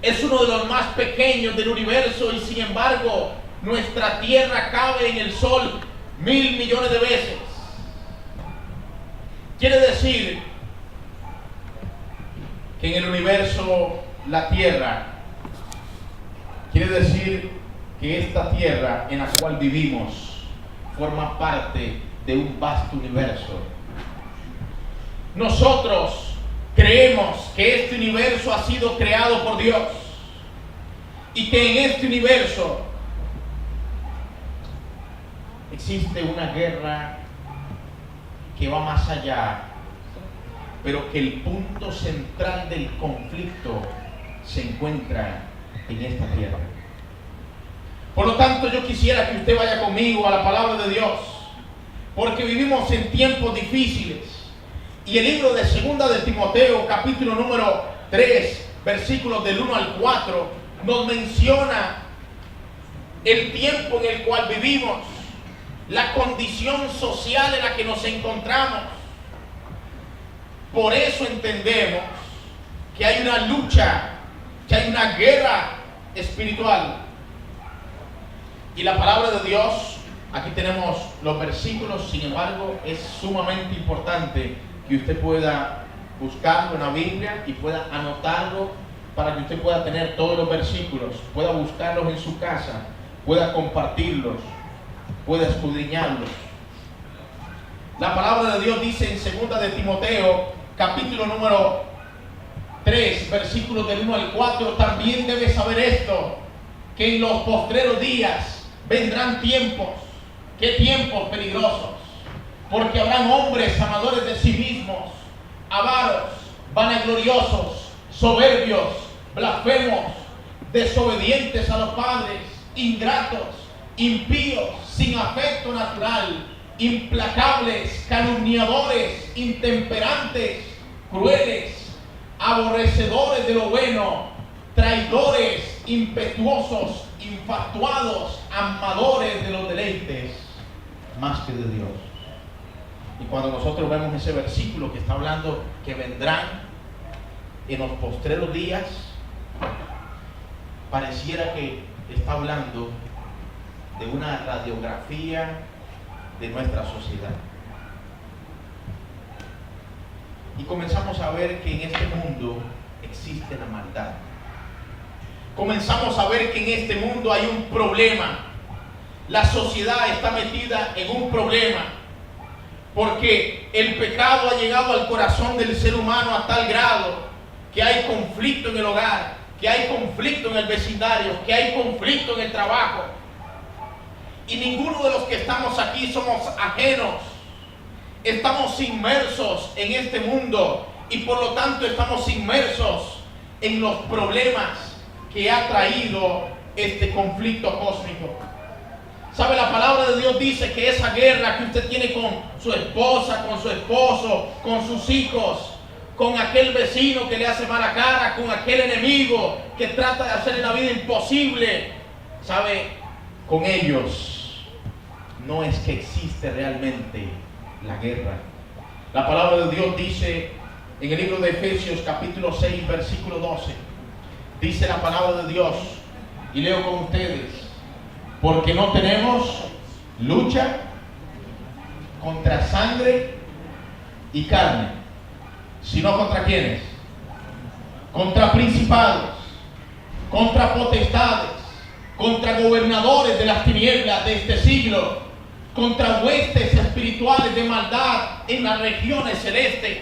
es uno de los más pequeños del universo y sin embargo nuestra tierra cabe en el sol 1.000 millones de veces. Quiere decir que en el universo la tierra, quiere decir que esta tierra en la cual vivimos forma parte de un vasto universo. Nosotros creemos que este universo ha sido creado por Dios y que en este universo existe una guerra que va más allá, pero que el punto central del conflicto se encuentra en esta tierra. Por lo tanto, yo quisiera que usted vaya conmigo a la palabra de Dios, porque vivimos en tiempos difíciles. Y el libro de Segunda de Timoteo, capítulo número 3, versículos del 1 al 4, nos menciona el tiempo en el cual vivimos, la condición social en la que nos encontramos. Por eso entendemos que hay una lucha, que hay una guerra espiritual. Y la palabra de Dios, aquí tenemos los versículos, sin embargo, es sumamente importante que usted pueda buscarlo en la Biblia y pueda anotarlo para que usted pueda tener todos los versículos, pueda buscarlos en su casa, pueda compartirlos, pueda escudriñarlos. La palabra de Dios dice en Segunda de Timoteo, capítulo número 3, versículos del 1 al 4, también debes saber esto, que en los postreros días vendrán tiempos. ¿Qué tiempos peligrosos? Porque habrán hombres amadores de sí mismos, avaros, vanagloriosos, soberbios, blasfemos, desobedientes a los padres, ingratos, impíos, sin afecto natural, implacables, calumniadores, intemperantes, crueles, aborrecedores de lo bueno, traidores, impetuosos, infatuados, amadores de los deleites más que de Dios. Y cuando nosotros vemos ese versículo que está hablando que vendrán en los postreros días, pareciera que está hablando de una radiografía de nuestra sociedad. Y comenzamos a ver que en este mundo existe la maldad. Comenzamos a ver que en este mundo hay un problema. La sociedad está metida en un problema, porque el pecado ha llegado al corazón del ser humano a tal grado que hay conflicto en el hogar, que hay conflicto en el vecindario, que hay conflicto en el trabajo. Y ninguno de los que estamos aquí somos ajenos. Estamos inmersos en este mundo y por lo tanto estamos inmersos en los problemas que ha traído este conflicto cósmico. ¿Sabe? La palabra de Dios dice que esa guerra que usted tiene con su esposa, con su esposo, con sus hijos, con aquel vecino que le hace mala cara, con aquel enemigo que trata de hacerle la vida imposible, ¿sabe? Con ellos no es que existe realmente la guerra. La palabra de Dios dice en el libro de Efesios capítulo 6 versículo 12, dice la palabra de Dios, y leo con ustedes: porque no tenemos lucha contra sangre y carne, sino contra ¿quiénes? Contra principados, contra potestades, contra gobernadores de las tinieblas de este siglo, contra huestes espirituales de maldad en las regiones celestes.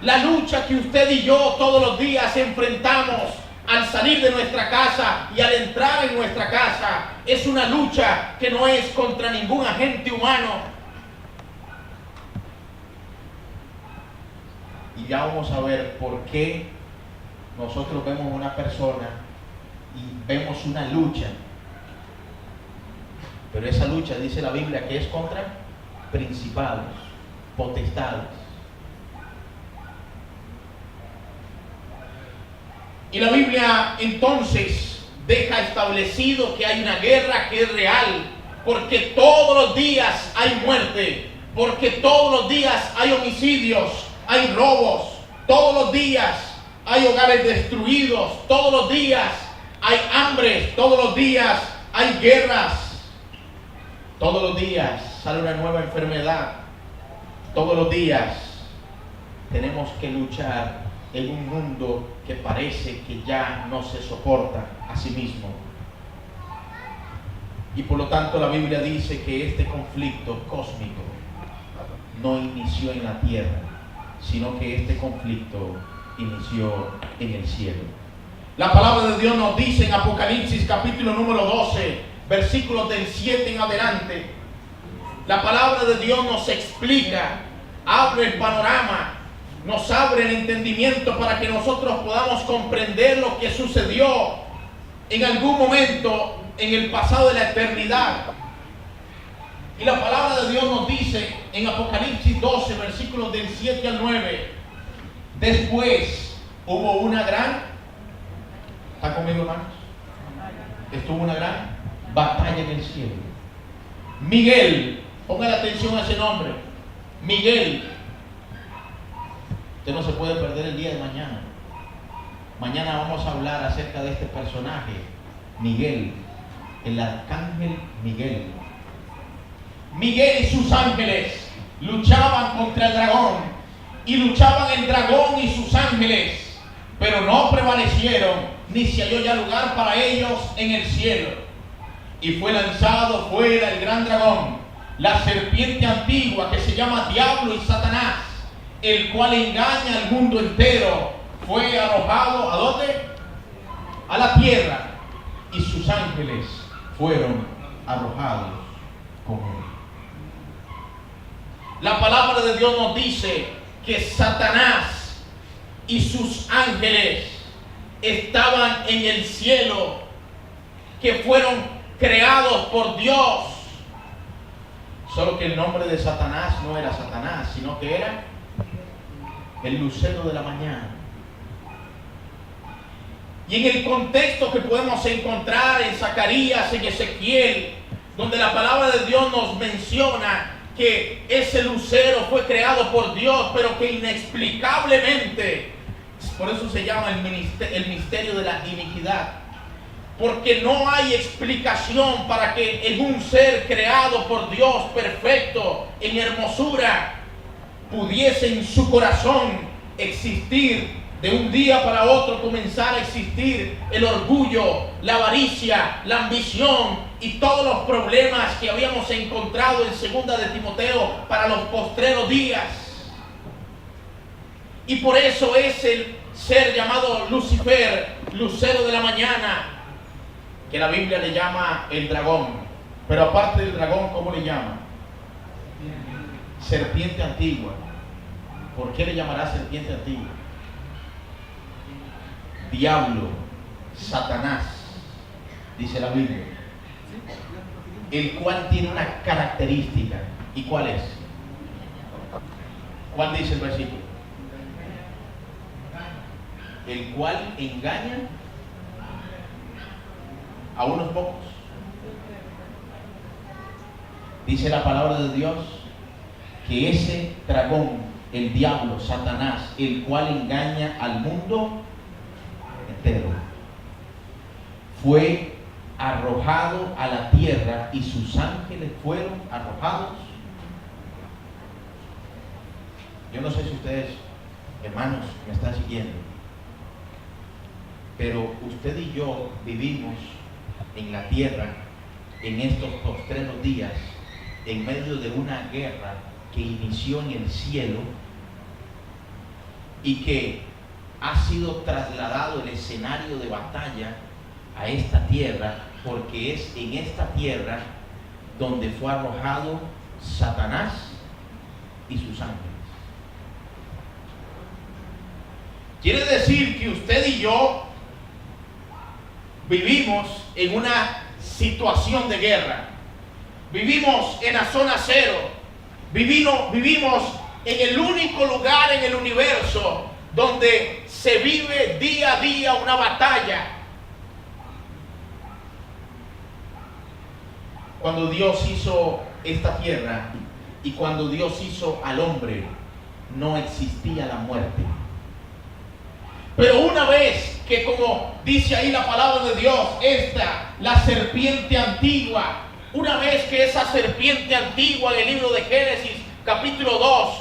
La lucha que usted y yo todos los días enfrentamos al salir de nuestra casa y al entrar en nuestra casa es una lucha que no es contra ningún agente humano. Y ya vamos a ver por qué nosotros vemos una persona y vemos una lucha. Pero esa lucha dice la Biblia que es contra principados, potestades. Y la Biblia entonces deja establecido que hay una guerra que es real, porque todos los días hay muerte, porque todos los días hay homicidios, hay robos, todos los días hay hogares destruidos, todos los días hay hambre, todos los días hay guerras, todos los días sale una nueva enfermedad, todos los días tenemos que luchar en un mundo que parece que ya no se soporta a sí mismo. Y por lo tanto la Biblia dice que este conflicto cósmico no inició en la tierra, sino que este conflicto inició en el cielo. La palabra de Dios nos dice en Apocalipsis capítulo número 12, versículos del 7 en adelante. La palabra de Dios nos explica, abre el panorama, nos abre el entendimiento para que nosotros podamos comprender lo que sucedió en algún momento en el pasado de la eternidad. Y la palabra de Dios nos dice en Apocalipsis 12, versículos del 7 al 9, después hubo una gran, ¿está conmigo, hermanos? Estuvo una gran batalla en el cielo. Miguel, pongan atención a ese nombre, Miguel. Usted no se puede perder el día de mañana. Mañana vamos a hablar acerca de este personaje, Miguel, el arcángel Miguel. Miguel y sus ángeles luchaban contra el dragón, y luchaban el dragón y sus ángeles, pero no prevalecieron, ni se halló ya lugar para ellos en el cielo. Y fue lanzado fuera el gran dragón, la serpiente antigua que se llama Diablo y Satanás, el cual engaña al mundo entero. Fue arrojado ¿a dónde? A la tierra, y sus ángeles fueron arrojados con él. La palabra de Dios nos dice que Satanás y sus ángeles estaban en el cielo, que fueron creados por Dios. Solo que el nombre de Satanás no era Satanás, sino que era el lucero de la mañana. Y en el contexto que podemos encontrar en Zacarías, en Ezequiel, donde la palabra de Dios nos menciona que ese lucero fue creado por Dios, pero que inexplicablemente, por eso se llama el misterio de la iniquidad, porque no hay explicación para que en un ser creado por Dios, perfecto, en hermosura, pudiese en su corazón existir, de un día para otro comenzar a existir el orgullo, la avaricia, la ambición y todos los problemas que habíamos encontrado en 2 de Timoteo para los postreros días. Y por eso es el ser llamado Lucifer, lucero de la mañana, que la Biblia le llama el dragón. Pero aparte del dragón, ¿cómo le llama? Serpiente antigua. ¿Por qué le llamará serpiente antigua? Diablo, Satanás, dice la Biblia, el cual tiene una característica. ¿Y cuál es? ¿Cuál dice el versículo? El cual engaña a unos pocos. Dice la palabra de Dios que ese dragón, el diablo, Satanás, el cual engaña al mundo entero, fue arrojado a la tierra y sus ángeles fueron arrojados. Yo no sé si ustedes, hermanos, me están siguiendo, pero usted y yo vivimos en la tierra en estos postreros días en medio de una guerra que inició en el cielo y que ha sido trasladado el escenario de batalla a esta tierra, porque es en esta tierra donde fue arrojado Satanás y sus ángeles. Quiere decir que usted y yo vivimos en una situación de guerra. Vivimos en la zona cero. Vivimos en el único lugar en el universo donde se vive día a día una batalla. Cuando Dios hizo esta tierra y cuando Dios hizo al hombre, no existía la muerte. Pero una vez que, como dice ahí la palabra de Dios, la serpiente antigua, una vez que esa serpiente antigua en el libro de Génesis, capítulo 2,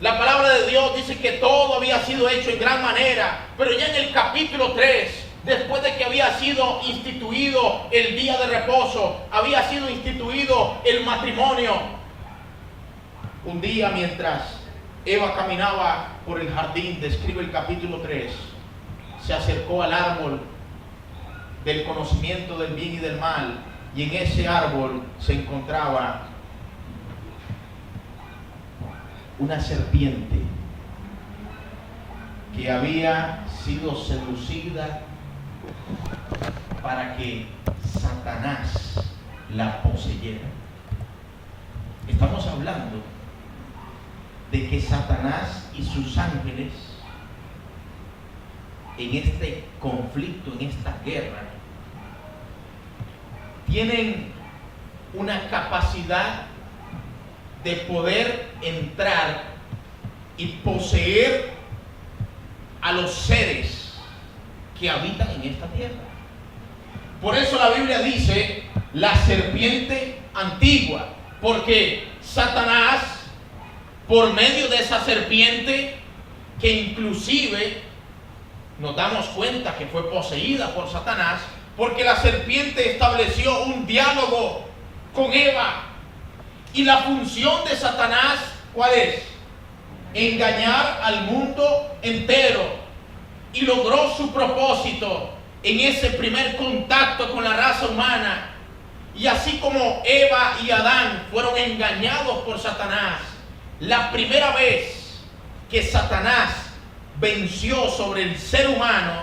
la palabra de Dios dice que todo había sido hecho en gran manera, pero ya en el capítulo 3, después de que había sido instituido el día de reposo, había sido instituido el matrimonio. Un día, mientras Eva caminaba por el jardín, describe el capítulo 3, se acercó al árbol del conocimiento del bien y del mal, y en ese árbol se encontraba una serpiente que había sido seducida para que Satanás la poseyera. Estamos hablando de que Satanás y sus ángeles, en este conflicto, en esta guerra, tienen una capacidad de poder entrar y poseer a los seres que habitan en esta tierra. Por eso la Biblia dice la serpiente antigua, porque Satanás, por medio de esa serpiente, que inclusive nos damos cuenta que fue poseída por Satanás, porque la serpiente estableció un diálogo con Eva. Y la función de Satanás, ¿cuál es? Engañar al mundo entero. Y logró su propósito en ese primer contacto con la raza humana. Y así como Eva y Adán fueron engañados por Satanás, la primera vez que Satanás venció sobre el ser humano,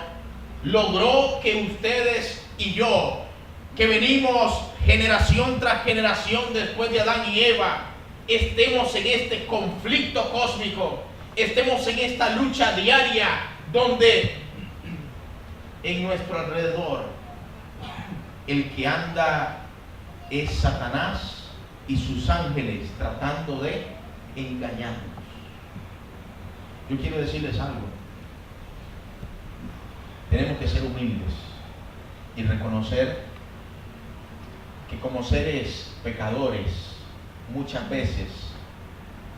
logró que ustedes y yo, que venimos generación tras generación después de Adán y Eva, estemos en este conflicto cósmico, estemos en esta lucha diaria donde en nuestro alrededor el que anda es Satanás y sus ángeles tratando de engañarnos. Yo quiero decirles algo. Tenemos que ser humildes y reconocer que como seres pecadores muchas veces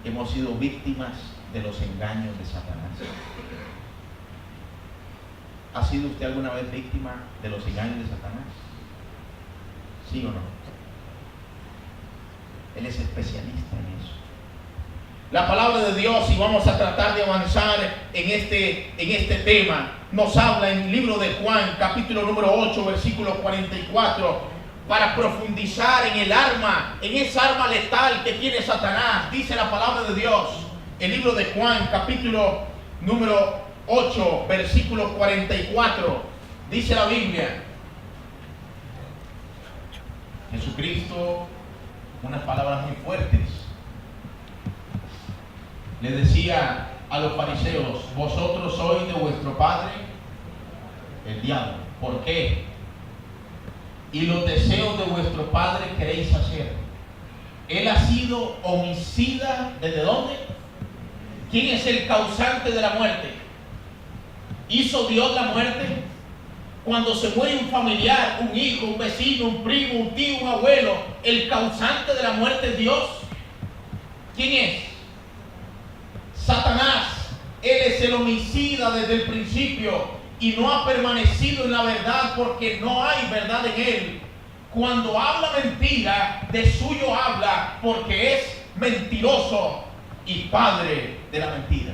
hemos sido víctimas de los engaños de Satanás. ¿Ha sido usted alguna vez víctima de los engaños de Satanás? ¿Sí o no? Él es especialista en eso. La palabra de Dios, y vamos a tratar de avanzar en este tema, nos habla en el libro de Juan, capítulo número 8, versículo 44, para profundizar en en esa arma letal que tiene Satanás. Dice la palabra de Dios, el libro de Juan, capítulo número 8, versículo 44, dice la Biblia. Jesucristo, unas palabras muy fuertes, le decía a los fariseos: vosotros sois de vuestro padre el diablo. ¿Por qué? Y los deseos de vuestro padre queréis hacer. Él ha sido homicida. ¿Desde dónde? ¿Quién es el causante de la muerte? ¿Hizo Dios la muerte? Cuando se muere un familiar, un hijo, un vecino, un primo, un tío, un abuelo, ¿el causante de la muerte es Dios? ¿Quién es? Satanás. Él es el homicida desde el principio y no ha permanecido en la verdad porque no hay verdad en él. Cuando habla mentira, de suyo habla porque es mentiroso y padre de la mentira.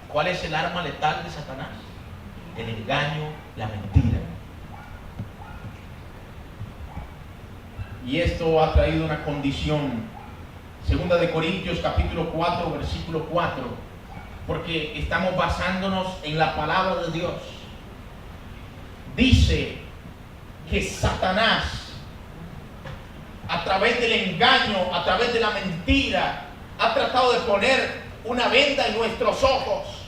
¿Cuál es el arma letal de Satanás? El engaño, la mentira. Y esto ha traído una condición. Segunda de Corintios capítulo 4, versículo 4, porque estamos basándonos en la palabra de Dios. Dice que Satanás, a través del engaño, a través de la mentira, ha tratado de poner una venda en nuestros ojos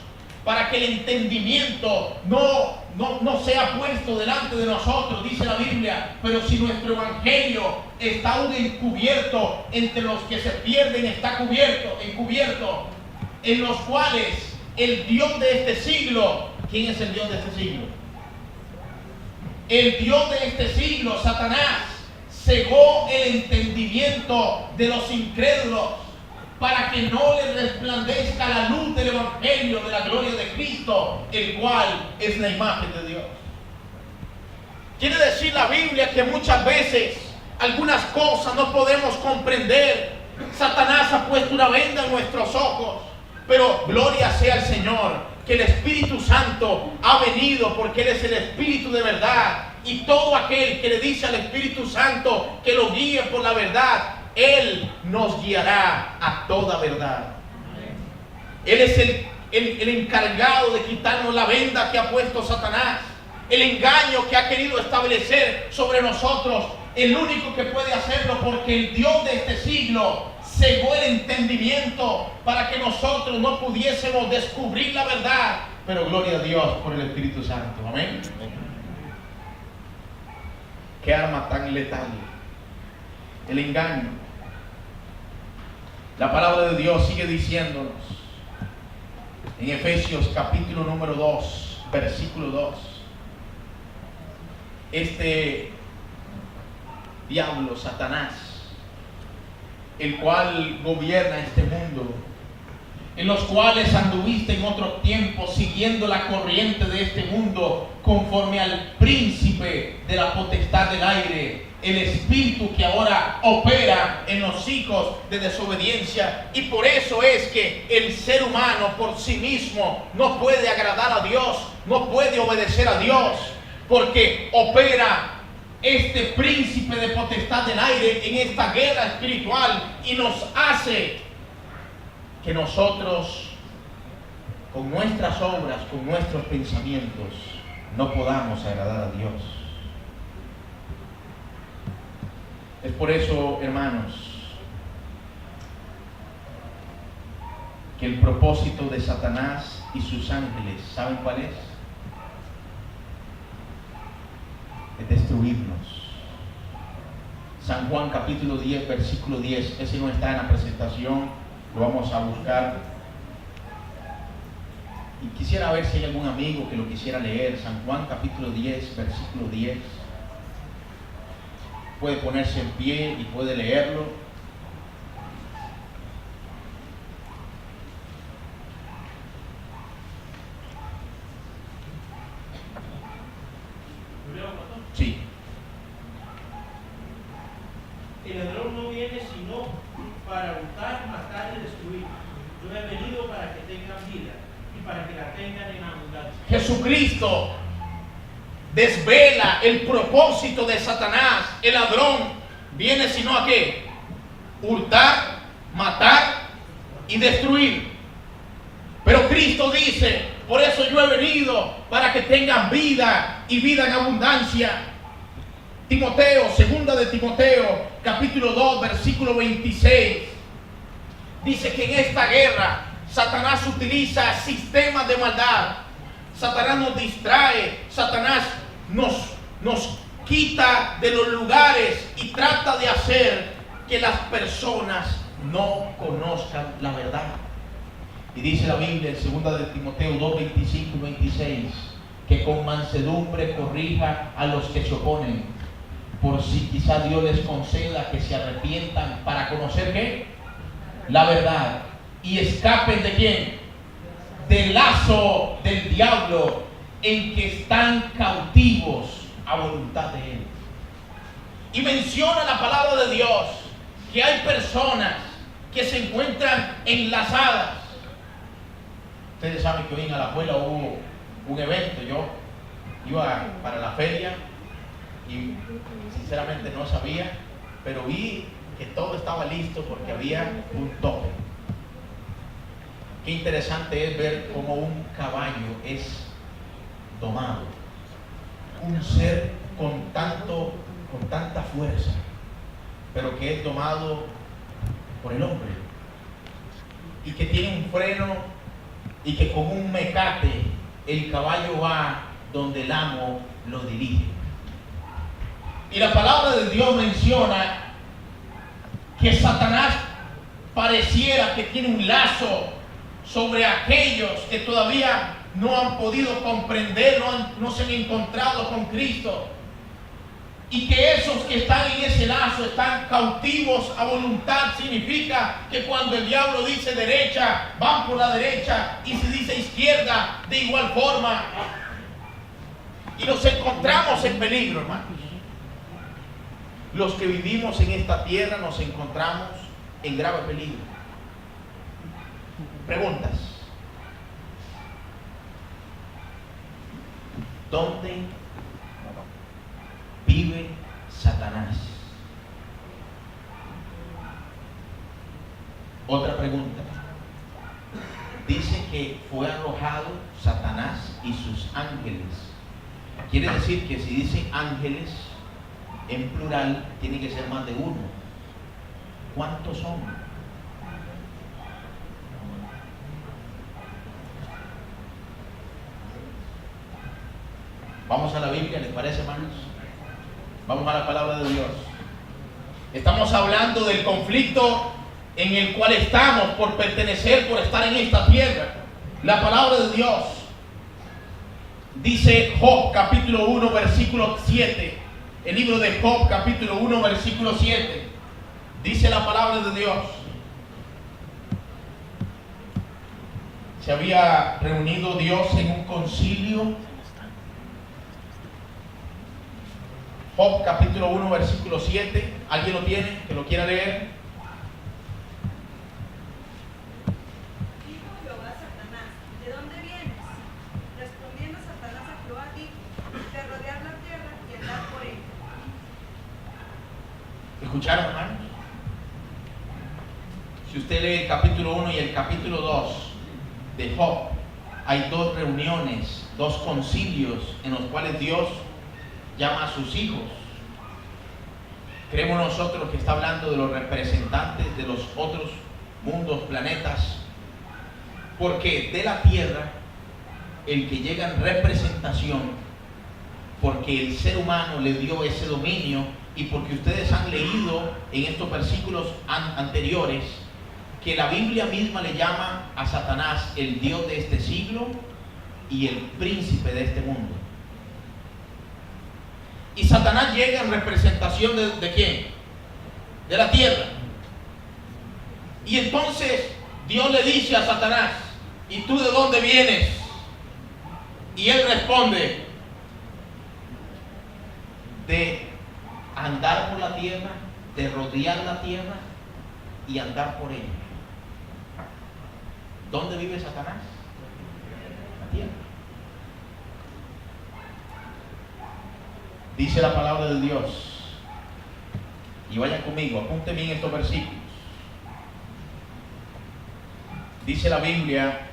para que el entendimiento no sea puesto delante de nosotros, dice la Biblia. Pero si nuestro evangelio está aún encubierto, entre los que se pierden está encubierto, en los cuales el Dios de este siglo. ¿Quién es el Dios de este siglo? El Dios de este siglo, Satanás, cegó el entendimiento de los incrédulos para que no les resplandezca la luz del Evangelio de la gloria de Cristo, el cual es la imagen de Dios. Quiere decir la Biblia que muchas veces algunas cosas no podemos comprender. Satanás ha puesto una venda en nuestros ojos, pero gloria sea al Señor, que el Espíritu Santo ha venido porque Él es el Espíritu de verdad. Y todo aquel que le dice al Espíritu Santo que lo guíe por la verdad, Él nos guiará a toda verdad. Él es el encargado de quitarnos la venda que ha puesto Satanás, el engaño que ha querido establecer sobre nosotros. El único que puede hacerlo, porque el Dios de este siglo cegó el entendimiento para que nosotros no pudiésemos descubrir la verdad. Pero gloria a Dios por el Espíritu Santo. Amén. Qué arma tan letal, el engaño. La palabra de Dios sigue diciéndonos en Efesios capítulo número 2, versículo 2. Este diablo, Satanás, el cual gobierna este mundo, en los cuales anduviste en otro tiempo siguiendo la corriente de este mundo, conforme al príncipe de la potestad del aire, el espíritu que ahora opera en los hijos de desobediencia. Y por eso es que el ser humano por sí mismo no puede agradar a Dios, no puede obedecer a Dios, porque opera este príncipe de potestad del aire en esta guerra espiritual y nos hace que nosotros, con nuestras obras, con nuestros pensamientos, no podamos agradar a Dios. Es por eso, hermanos, que el propósito de Satanás y sus ángeles, ¿saben cuál es? Es destruirnos. San Juan capítulo 10, versículo 10, ese no está en la presentación, lo vamos a buscar. Y quisiera ver si hay algún amigo que lo quisiera leer. San Juan capítulo 10, versículo 10. Puede ponerse en pie y puede leerlo. Sí. El ladrón no viene sino para hurtar, matar y destruir. Yo he venido para que tengan vida y para que la tengan en abundancia. Jesucristo desvela el propósito de Satanás. El ladrón viene sino a qué? Hurtar, matar y destruir. Pero Cristo dice: por eso yo he venido para que tengan vida y vida en abundancia. Timoteo, segunda de Timoteo, capítulo 2, versículo 26. Dice que en esta guerra Satanás utiliza sistemas de maldad. Satanás nos distrae, Satanás nos quita de los lugares y trata de hacer que las personas no conozcan la verdad. Y dice la Biblia en 2 de Timoteo 2, 25 y 26, que con mansedumbre corrija a los que se oponen, por si quizá Dios les conceda que se arrepientan para conocer ¿qué? La verdad, y escapen ¿de quién? Del lazo del diablo, en que están cautivos a voluntad de Él. Y menciona la palabra de Dios que hay personas que se encuentran enlazadas. Ustedes saben que hoy en Alajuela hubo un evento. Yo iba para la feria y sinceramente no sabía, pero vi que todo estaba listo porque había un tope. Qué interesante es ver cómo un caballo es domado, un ser con tanta fuerza, pero que es domado por el hombre, y que tiene un freno, y que con un mecate el caballo va donde el amo lo dirige. Y la palabra de Dios menciona que Satanás pareciera que tiene un lazo sobre aquellos que todavía no han podido comprender, no se han encontrado con Cristo. Y que esos que están en ese lazo están cautivos a voluntad. Significa que cuando el diablo dice derecha, van por la derecha, y si dice izquierda, de igual forma. Y nos encontramos en peligro, hermanos. Los que vivimos en esta tierra nos encontramos en grave peligro. Preguntas. ¿Dónde vive Satanás? Otra pregunta. Dice que fue arrojado Satanás y sus ángeles. Quiere decir que si dice ángeles en plural, tiene que ser más de uno. ¿Cuántos son? Vamos a la Biblia, ¿les parece, hermanos? Vamos a la palabra de Dios. Estamos hablando del conflicto en el cual estamos por pertenecer, por estar en esta tierra. La palabra de Dios dice Job capítulo 1 versículo 7. El libro de Job capítulo 1 versículo 7. Dice la palabra de Dios. Se había reunido Dios en un concilio. Job capítulo 1 versículo 7. ¿Alguien lo tiene? ¿Que lo quiera leer? Dijo Jehová a Satanás: ¿de dónde vienes? Respondiendo Satanás a Jehová dijo: de rodear la tierra y andar por ella. ¿Escucharon, hermanos? Si usted lee el capítulo 1 y el capítulo 2 de Job, hay dos reuniones, dos concilios en los cuales Dios llama a sus hijos. Creemos nosotros que está hablando de los representantes de los otros mundos, planetas, porque de la tierra el que llega en representación, porque el ser humano le dio ese dominio, y porque ustedes han leído en estos versículos anteriores que la Biblia misma le llama a Satanás el Dios de este siglo y el príncipe de este mundo. Y Satanás llega en representación ¿de quién? De la tierra. Y entonces Dios le dice a Satanás: ¿y tú de dónde vienes? Y él responde: de andar por la tierra, de rodear la tierra y andar por ella. ¿Dónde vive Satanás? La tierra. Dice la palabra de Dios, y vayan conmigo, apunten bien estos versículos. Dice la Biblia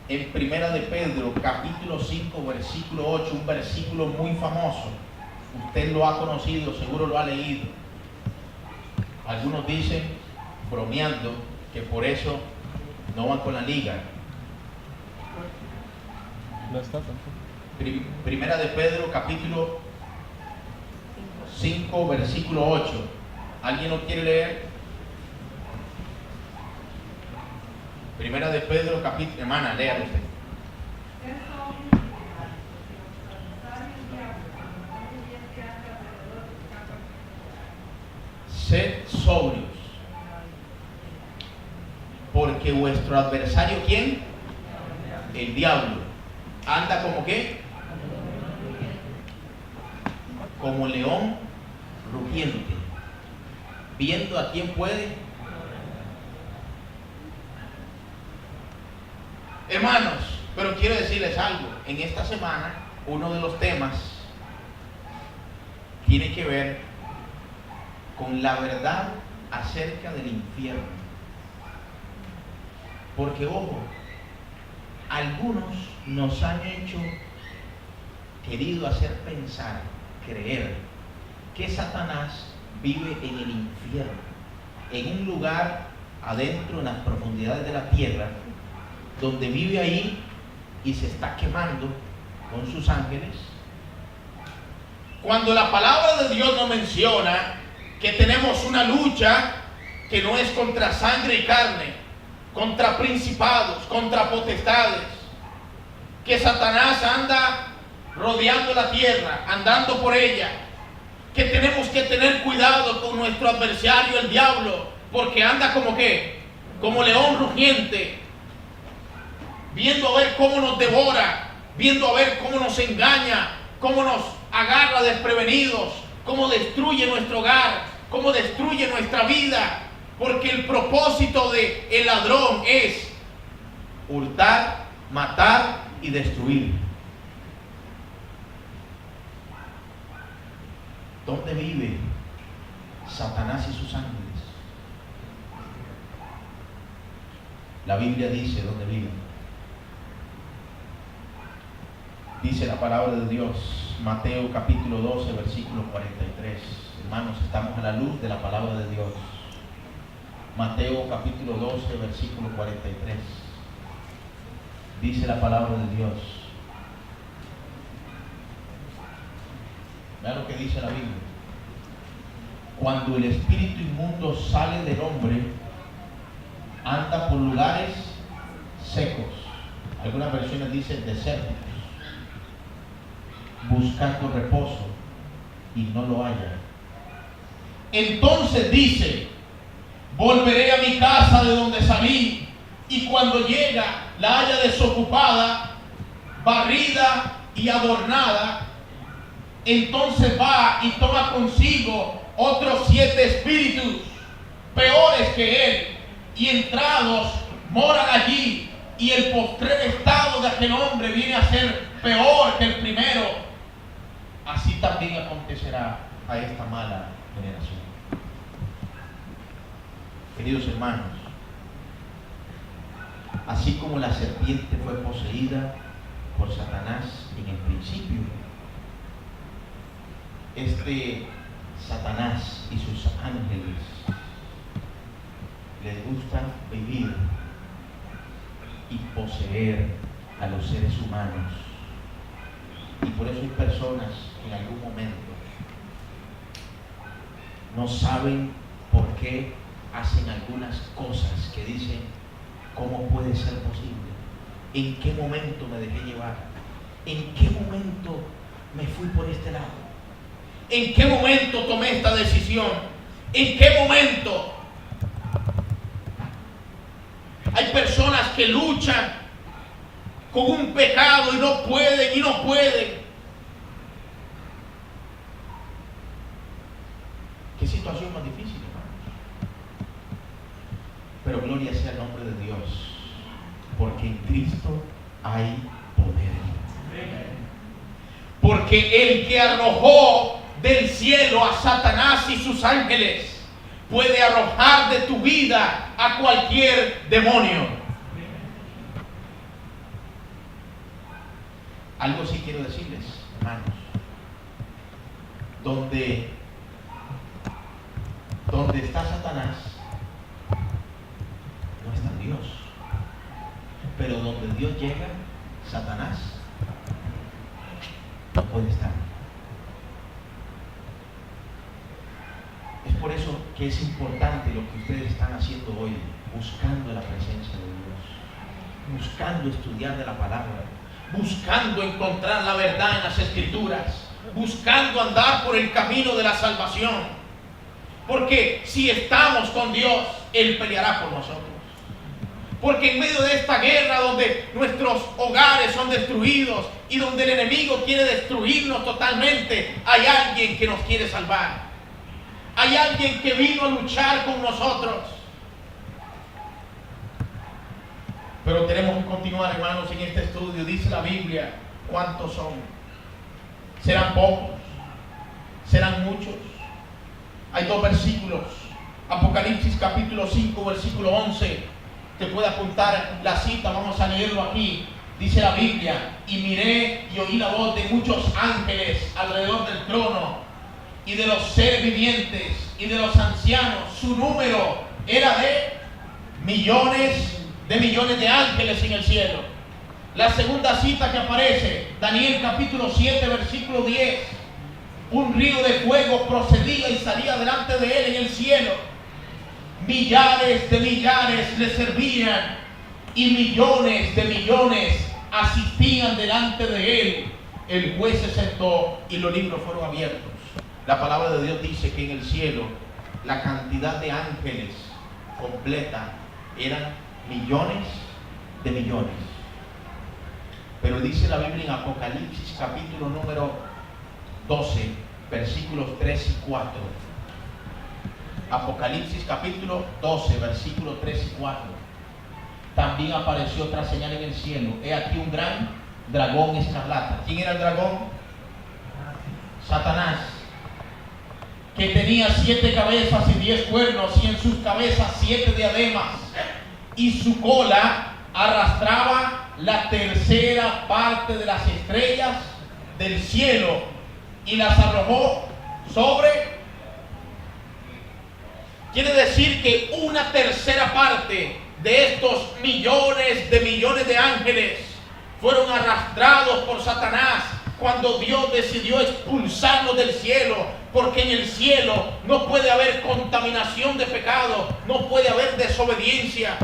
en Primera de Pedro, capítulo 5, versículo 8, un versículo muy famoso. Usted lo ha conocido, seguro lo ha leído. Algunos dicen, bromeando, que por eso no van con la liga. No está tampoco. Primera de Pedro, capítulo 5, versículo 8. ¿Alguien lo quiere leer? Primera de Pedro, capítulo... Hermana, léalo usted. Sed sobrios, porque vuestro adversario, ¿quién? El diablo. ¿Anda como qué? Como león rugiente, viendo a quién puede. Hermanos, pero quiero decirles algo. En esta semana, uno de los temas tiene que ver con la verdad acerca del infierno. Porque, ojo, algunos nos han querido hacer pensar, creer, que Satanás vive en el infierno, en un lugar adentro, en las profundidades de la tierra, donde vive ahí y se está quemando con sus ángeles. Cuando la palabra de Dios nos menciona que tenemos una lucha que no es contra sangre y carne, contra principados, contra potestades, que Satanás anda rodeando la tierra, andando por ella, que tenemos que tener cuidado con nuestro adversario, el diablo, porque anda como que, como león rugiente, viendo a ver cómo nos devora, viendo a ver cómo nos engaña, cómo nos agarra desprevenidos, cómo destruye nuestro hogar, cómo destruye nuestra vida, porque el propósito del ladrón es hurtar, matar y destruir. ¿Dónde vive Satanás y sus ángeles? La Biblia dice dónde vive. Dice la palabra de Dios, Mateo capítulo 12, versículo 43. Hermanos, estamos a la luz de la palabra de Dios. Mateo capítulo 12, versículo 43. Dice la palabra de Dios. Vea lo que dice la Biblia. Cuando el espíritu inmundo sale del hombre, anda por lugares secos. Algunas versiones dicen desérticos, buscando reposo y no lo halla. Entonces dice: volveré a mi casa de donde salí, y cuando llega la halla desocupada, barrida y adornada. Entonces va y toma consigo otros 7 espíritus peores que él, y entrados moran allí, y el postrer estado de aquel hombre viene a ser peor que el primero. Así también acontecerá a esta mala generación. Queridos hermanos, así como la serpiente fue poseída por Satanás en el principio, este Satanás y sus ángeles les gusta vivir y poseer a los seres humanos. Y por eso hay personas que en algún momento no saben por qué hacen algunas cosas que dicen: ¿cómo puede ser posible? ¿En qué momento me dejé llevar? ¿En qué momento me fui por este lado? ¿En qué momento tomé esta decisión? ¿En qué momento? Hay personas que luchan con un pecado y no pueden y no pueden. Qué situación más difícil, hermanos. Pero gloria sea el nombre de Dios, porque en Cristo hay poder. Porque el que arrojó del cielo a Satanás y sus ángeles puede arrojar de tu vida a cualquier demonio. Algo sí quiero decirles, hermanos. Donde está Satanás, no está Dios. Pero donde Dios llega, Satanás no puede estar. Es por eso que es importante lo que ustedes están haciendo hoy, buscando la presencia de Dios, buscando estudiar de la palabra, buscando encontrar la verdad en las Escrituras, buscando andar por el camino de la salvación. Porque si estamos con Dios, Él peleará por nosotros. Porque en medio de esta guerra donde nuestros hogares son destruidos y donde el enemigo quiere destruirnos totalmente, hay alguien que nos quiere salvar. Hay alguien que vino a luchar con nosotros. Pero tenemos que continuar, hermanos, en este estudio. Dice la Biblia, ¿cuántos son? ¿Serán pocos? ¿Serán muchos? Hay 2 versículos. Apocalipsis capítulo 5, versículo 11. Te puede apuntar la cita, vamos a leerlo aquí. Dice la Biblia: y miré y oí la voz de muchos ángeles alrededor del trono, y de los seres vivientes y de los ancianos. Su número era de millones de ángeles en el cielo. La segunda cita que aparece, Daniel capítulo 7, versículo 10. Un río de fuego procedía y salía delante de él en el cielo. millares de millares le servían y millones de millones asistían delante de él. El juez se sentó y los libros fueron abiertos. La palabra de Dios dice que en el cielo la cantidad de ángeles completa eran millones de millones. Pero dice la Biblia en Apocalipsis capítulo número 12, versículos 3 y 4. Apocalipsis capítulo 12, versículos 3 y 4. También apareció otra señal en el cielo. He aquí un gran dragón escarlata. ¿Quién era el dragón? Satanás. Que tenía 7 cabezas y 10 cuernos, y en sus cabezas 7 diademas. Y su cola arrastraba la tercera parte de las estrellas del cielo y las arrojó sobre. Quiere decir que una tercera parte de estos millones de ángeles fueron arrastrados por Satanás cuando Dios decidió expulsarlos del cielo, porque en el cielo no puede haber contaminación de pecado, no puede haber desobediencia.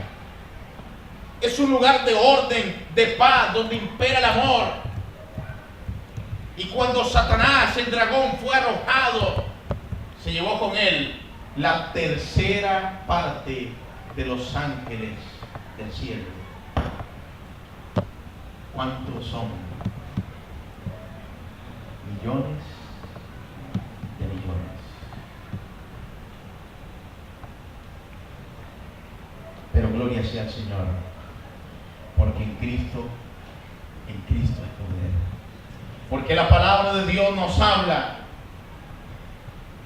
Es un lugar de orden, de paz, donde impera el amor. Y cuando Satanás, el dragón, fue arrojado, se llevó con él la tercera parte de los ángeles del cielo. ¿Cuántos son? Millones de millones. Pero gloria sea al Señor, porque en Cristo hay poder. Porque la palabra de Dios nos habla.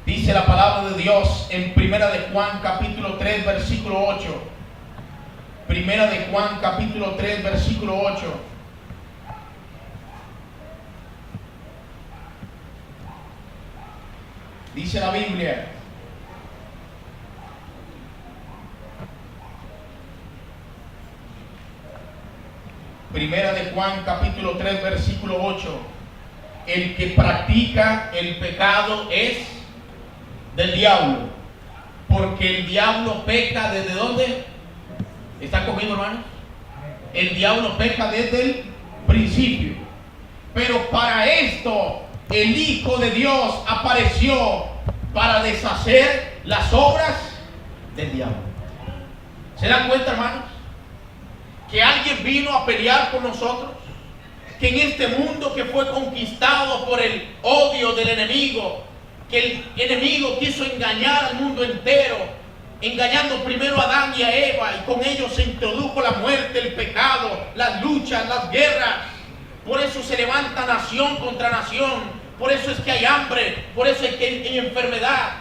Dice la palabra de Dios en Primera de Juan capítulo 3 versículo 8. Primera de Juan capítulo 3 versículo 8. Dice la Biblia: Primera de Juan capítulo 3 versículo 8. El que practica el pecado es del diablo, porque el diablo peca ¿desde dónde? ¿Están conmigo, hermanos? El diablo peca desde el principio. Pero para esto el Hijo de Dios apareció, para deshacer las obras del diablo. ¿Se dan cuenta, hermanos? Que alguien vino a pelear por nosotros. Que en este mundo que fue conquistado por el odio del enemigo, que el enemigo quiso engañar al mundo entero, engañando primero a Adán y a Eva, y con ellos se introdujo la muerte, el pecado, las luchas, las guerras. Por eso se levanta nación contra nación, por eso es que hay hambre, por eso es que hay enfermedad,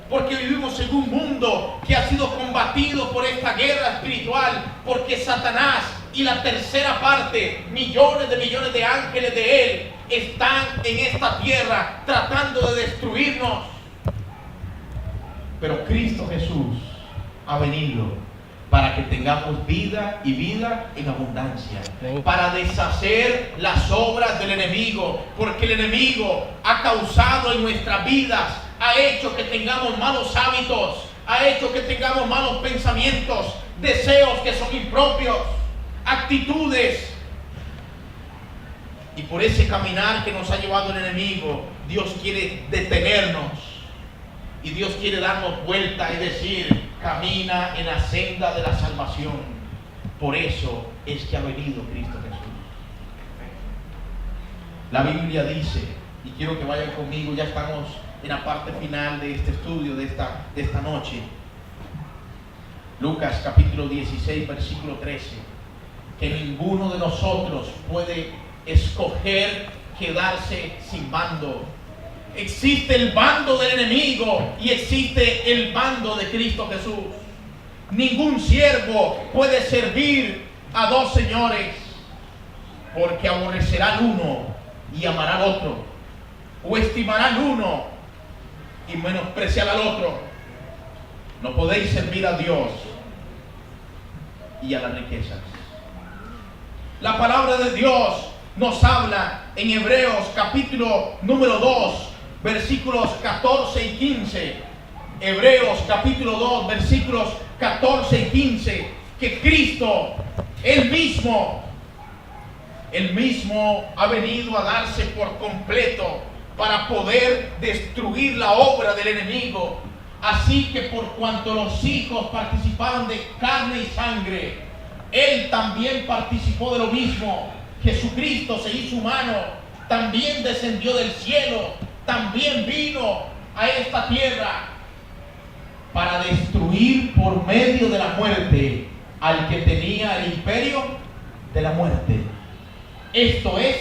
porque vivimos en un mundo que ha sido combatido por esta guerra espiritual, porque Satanás y la tercera parte, millones de ángeles de él, están en esta tierra tratando de destruirnos. Pero Cristo Jesús ha venido para que tengamos vida y vida en abundancia, para deshacer las obras del enemigo, porque el enemigo ha causado en nuestras vidas, ha hecho que tengamos malos hábitos, ha hecho que tengamos malos pensamientos, deseos que son impropios, actitudes. Y por ese caminar que nos ha llevado el enemigo, Dios quiere detenernos. Y Dios quiere darnos vuelta y decir: camina en la senda de la salvación. Por eso es que ha venido Cristo Jesús. La Biblia dice, y quiero que vayan conmigo, ya estamos en la parte final de este estudio, de esta noche. Lucas capítulo 16, versículo 13. Que ninguno de nosotros puede escoger quedarse sin bando. Existe el bando del enemigo y existe el bando de Cristo Jesús. Ningún siervo puede servir a dos señores, porque aborrecerá al uno y amará al otro, o estimará al uno y menospreciará al otro. No podéis servir a Dios y a las riquezas. La palabra de Dios nos habla en Hebreos capítulo número 2, versículos 14 y 15. Hebreos capítulo 2, versículos 14 y 15, que Cristo, Él mismo ha venido a darse por completo para poder destruir la obra del enemigo. Así que por cuanto los hijos participaron de carne y sangre, Él también participó de lo mismo. Jesucristo se hizo humano, también descendió del cielo, también vino a esta tierra para destruir por medio de la muerte al que tenía el imperio de la muerte, esto es,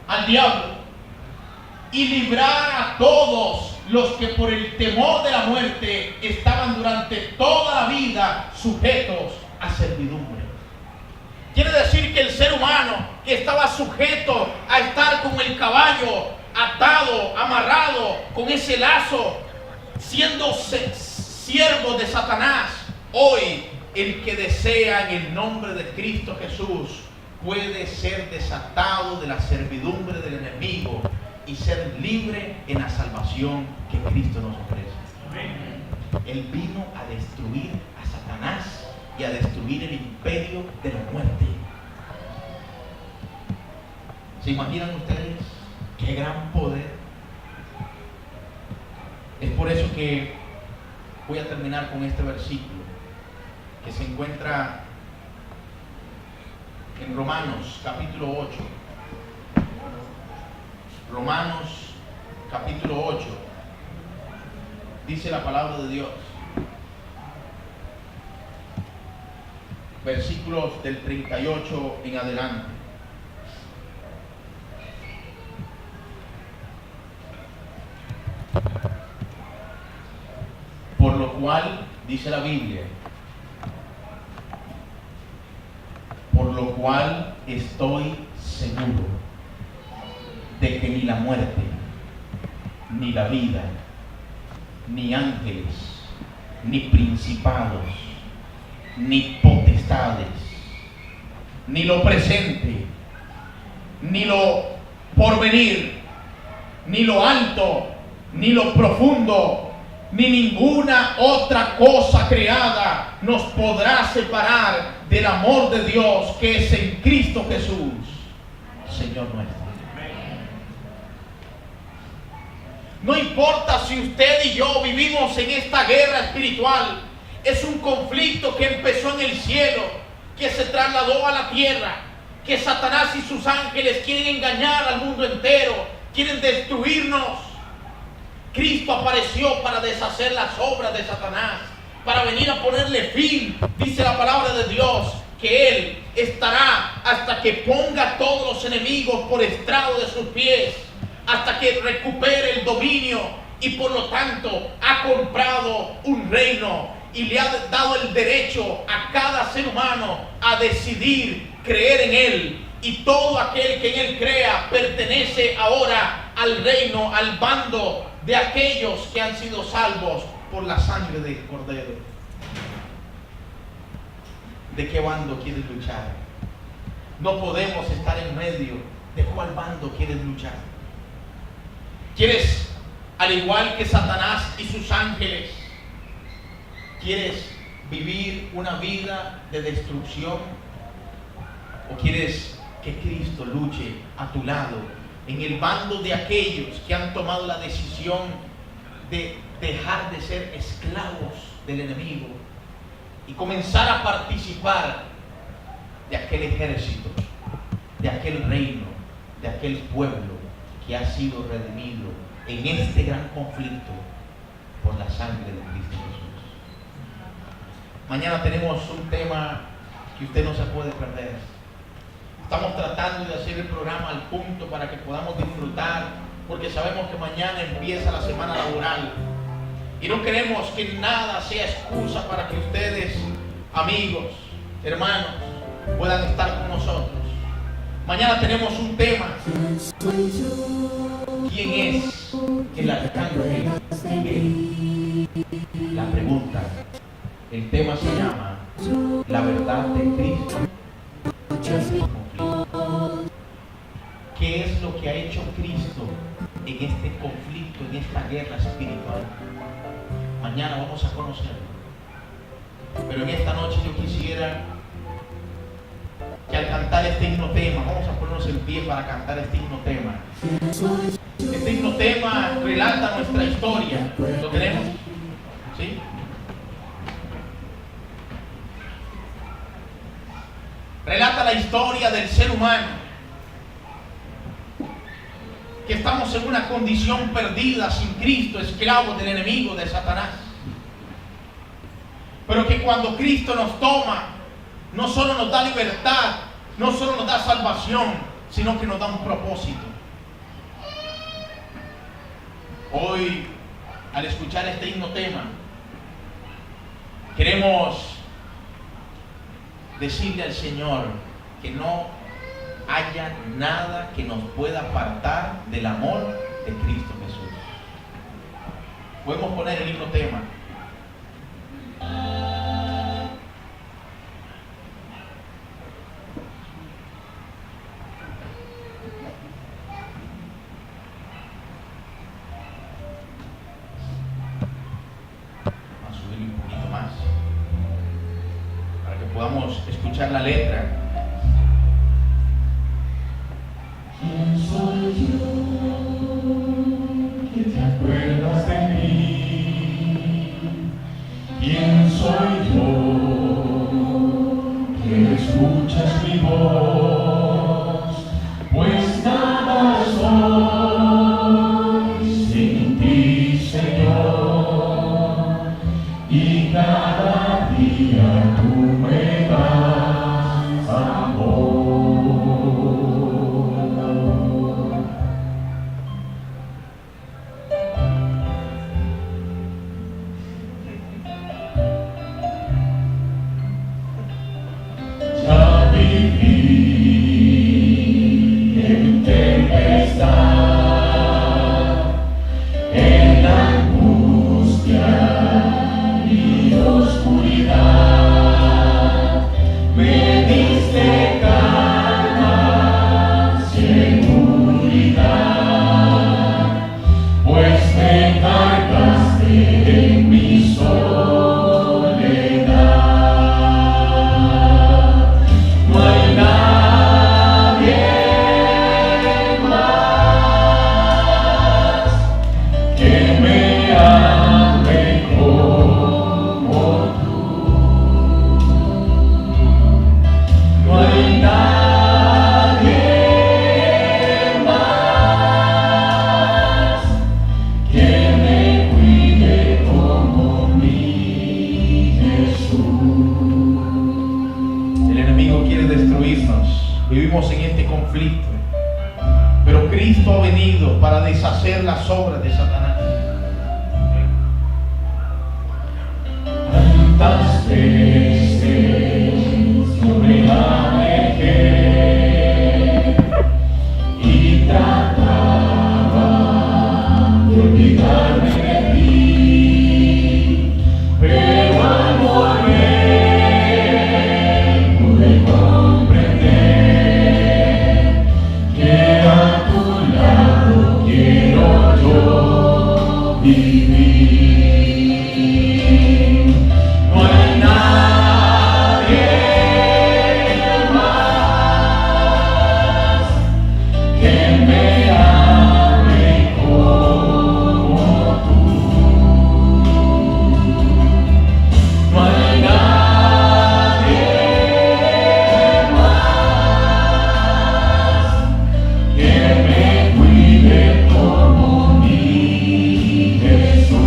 al diablo, y librar a todos los que por el temor de la muerte estaban durante toda la vida sujetos a servidumbre. Quiere decir que el ser humano que estaba sujeto a estar con el caballo atado, amarrado, con ese lazo, siendo siervo de Satanás, hoy el que desea en el nombre de Cristo Jesús puede ser desatado de la servidumbre del enemigo y ser libre en la salvación que Cristo nos ofrece. Amén. Él vino a destruir a Satanás y a destruir el imperio de la muerte. ¿Se imaginan ustedes qué gran poder? Es por eso que voy a terminar con este versículo que se encuentra en Romanos capítulo 8. Romanos capítulo 8. Dice la palabra de Dios. Versículos del 38 en adelante. Por lo cual, dice la Biblia, por lo cual estoy seguro de que ni la muerte, ni la vida, ni ángeles, ni principados, ni potestades, ni lo presente, ni lo porvenir, ni lo alto, ni lo profundo, ni ninguna otra cosa creada nos podrá separar del amor de Dios que es en Cristo Jesús, Señor nuestro. No importa si usted y yo vivimos en esta guerra espiritual, es un conflicto que empezó en el cielo, que se trasladó a la tierra, que Satanás y sus ángeles quieren engañar al mundo entero, quieren destruirnos. Cristo apareció para deshacer las obras de Satanás, para venir a ponerle fin. Dice la palabra de Dios que Él estará hasta que ponga a todos los enemigos por estrado de sus pies, hasta que recupere el dominio, y por lo tanto ha comprado un reino y le ha dado el derecho a cada ser humano a decidir creer en Él. Y todo aquel que en Él crea pertenece ahora al reino, al bando de aquellos que han sido salvos por la sangre del Cordero. ¿De qué bando quieres luchar? No podemos estar en medio. ¿De cuál bando quieres luchar? ¿Quieres, al igual que Satanás y sus ángeles, quieres vivir una vida de destrucción? ¿O quieres que Cristo luche a tu lado en el bando de aquellos que han tomado la decisión de dejar de ser esclavos del enemigo y comenzar a participar de aquel ejército, de aquel reino, de aquel pueblo que ha sido redimido en este gran conflicto por la sangre de Cristo Jesús? Mañana tenemos un tema que usted no se puede perder. Estamos tratando de hacer el programa al punto para que podamos disfrutar, porque sabemos que mañana empieza la semana laboral y no queremos que nada sea excusa para que ustedes, amigos, hermanos, puedan estar con nosotros. Mañana tenemos un tema. ¿Quién es el arcángel Miguel? La pregunta. El tema se llama La verdad de Cristo. ¿Qué es lo que ha hecho Cristo en este conflicto, en esta guerra espiritual? Mañana vamos a conocerlo. Pero en esta noche yo quisiera que al cantar este himno tema, vamos a ponernos en pie para cantar este himno tema. Este himno tema relata nuestra historia. ¿Lo tenemos? ¿Sí? Relata la historia del ser humano, que estamos en una condición perdida, sin Cristo, esclavos del enemigo, de Satanás. Pero que cuando Cristo nos toma, no solo nos da libertad, no solo nos da salvación, sino que nos da un propósito. Hoy, al escuchar este himno tema, queremos decirle al Señor que no haya nada que nos pueda apartar del amor de Cristo Jesús. Podemos poner el himno tema. Podamos escuchar la letra. ¿Quién soy yo que te acuerdas de mí? ¿Quién soy yo que escuchas mi voz? Pues nada soy sin ti, Señor, y cada día tú me das amor. Ya viví en tempestad, en la angustia y oscuridad. Me diste calma, seguridad, pues me cargaste en mi soledad. No hay nadie más que me ame como tú. No hay nadie más que me cuide como mi Jesús. El enemigo quiere destruirnos. Vivimos en este conflicto. Pero Cristo ha venido para deshacer las obras de Satanás. Tantas veces yo me alejé y trataba de olvidarme de ti, pero al volver pude comprender que a tu lado quiero yo vivir. No hay nadie más que me ame como tú. No hay nadie más que me cuide como mi Jesús.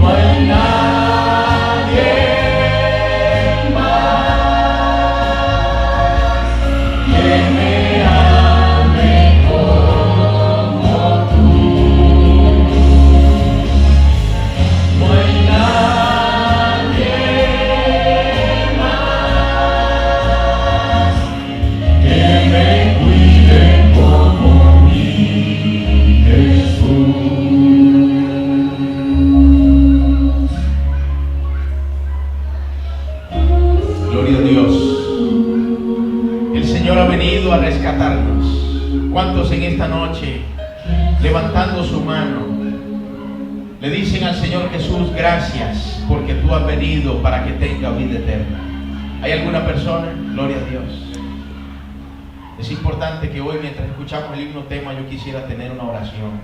No hay nadie más que me ame como tú. No hay nadie más que me cuide como mi Jesús. Gloria a Dios. El Señor ha venido a rescatarnos. ¿Cuántos en esta noche, levantando su mano, le dicen al Señor Jesús: gracias porque tú has venido para que tenga vida eterna. ¿Hay alguna persona? Gloria a Dios. Es importante que hoy, mientras escuchamos el himno tema, yo quisiera tener una oración.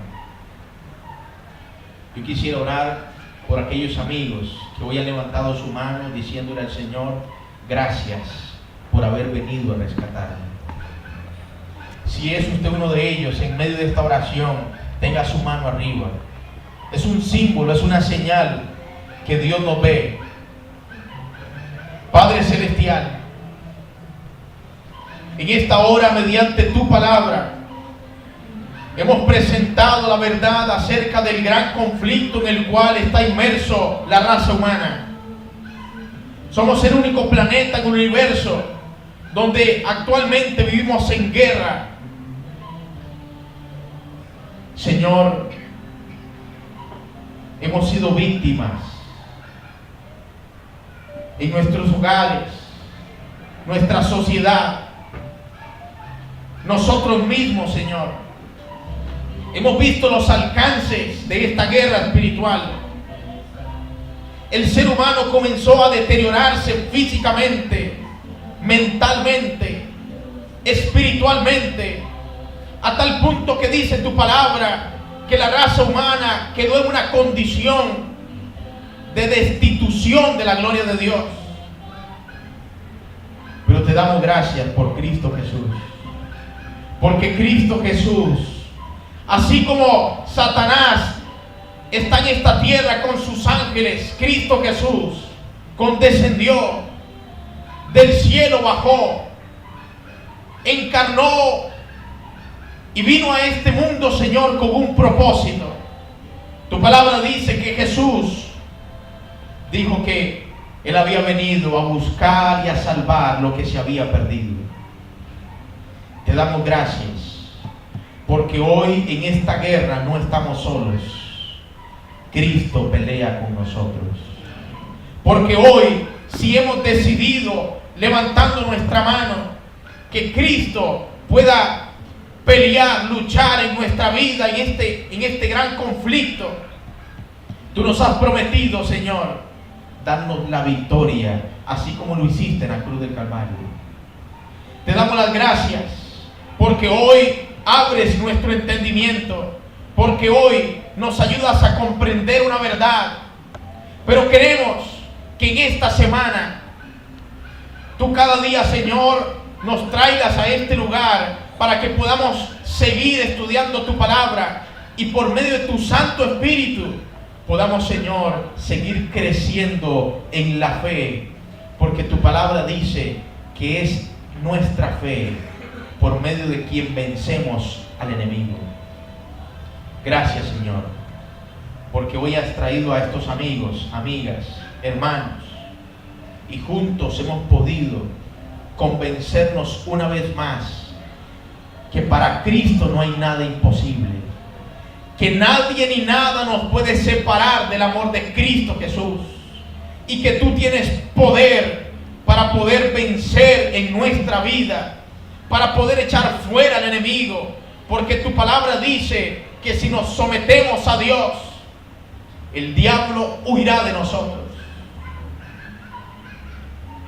Yo quisiera orar por aquellos amigos que hoy han levantado su mano diciéndole al Señor: gracias por haber venido a rescatarme. Si es usted uno de ellos, en medio de esta oración, tenga su mano arriba. Es un símbolo, es una señal que Dios nos ve. Padre Celestial, en esta hora, mediante tu palabra, hemos presentado la verdad acerca del gran conflicto en el cual está inmerso la raza humana. Somos el único planeta en el universo donde actualmente vivimos en guerra. Señor, hemos sido víctimas en nuestros hogares, nuestra sociedad, nosotros mismos, Señor. Hemos visto los alcances de esta guerra espiritual. El ser humano comenzó a deteriorarse físicamente, mentalmente, espiritualmente, a tal punto que dice tu palabra que la raza humana quedó en una condición de destitución de la gloria de Dios. Pero te damos gracias por Cristo Jesús, porque Cristo Jesús, así como Satanás está en esta tierra con sus ángeles, Cristo Jesús condescendió, del cielo bajó, encarnó y vino a este mundo, Señor, con un propósito. Tu palabra dice que Jesús dijo que Él había venido a buscar y a salvar lo que se había perdido. Te damos gracias porque hoy en esta guerra no estamos solos. Cristo pelea con nosotros. Porque hoy, si hemos decidido, levantando nuestra mano, que Cristo pueda pelear, luchar en nuestra vida, en este gran conflicto, tú nos has prometido, Señor, darnos la victoria, así como lo hiciste en la cruz del Calvario. Te damos las gracias porque hoy abres nuestro entendimiento, porque hoy nos ayudas a comprender una verdad. Pero queremos que en esta semana tú cada día, Señor, nos traigas a este lugar para que podamos seguir estudiando tu palabra y por medio de tu Santo Espíritu podamos, Señor, seguir creciendo en la fe, porque tu palabra dice que es nuestra fe por medio de quien vencemos al enemigo. Gracias, Señor, porque hoy has traído a estos amigos, amigas, hermanos, y juntos hemos podido convencernos una vez más que para Cristo no hay nada imposible, que nadie ni nada nos puede separar del amor de Cristo Jesús, y que tú tienes poder para poder vencer en nuestra vida, para poder echar fuera al enemigo, porque tu palabra dice que si nos sometemos a Dios, el diablo huirá de nosotros.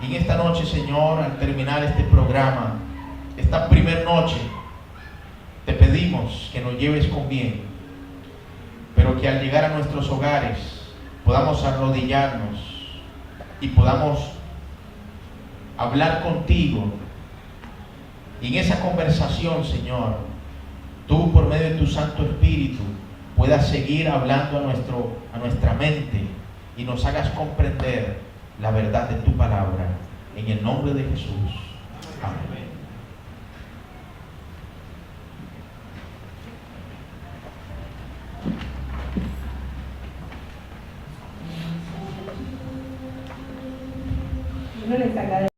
Y en esta noche, Señor, al terminar este programa, esta primera noche, te pedimos que nos lleves con bien, pero que al llegar a nuestros hogares podamos arrodillarnos y podamos hablar contigo. Y en esa conversación, Señor, tú por medio de tu Santo Espíritu puedas seguir hablando a nuestra mente y nos hagas comprender la verdad de tu palabra. En el nombre de Jesús. Amén. No les agradezco.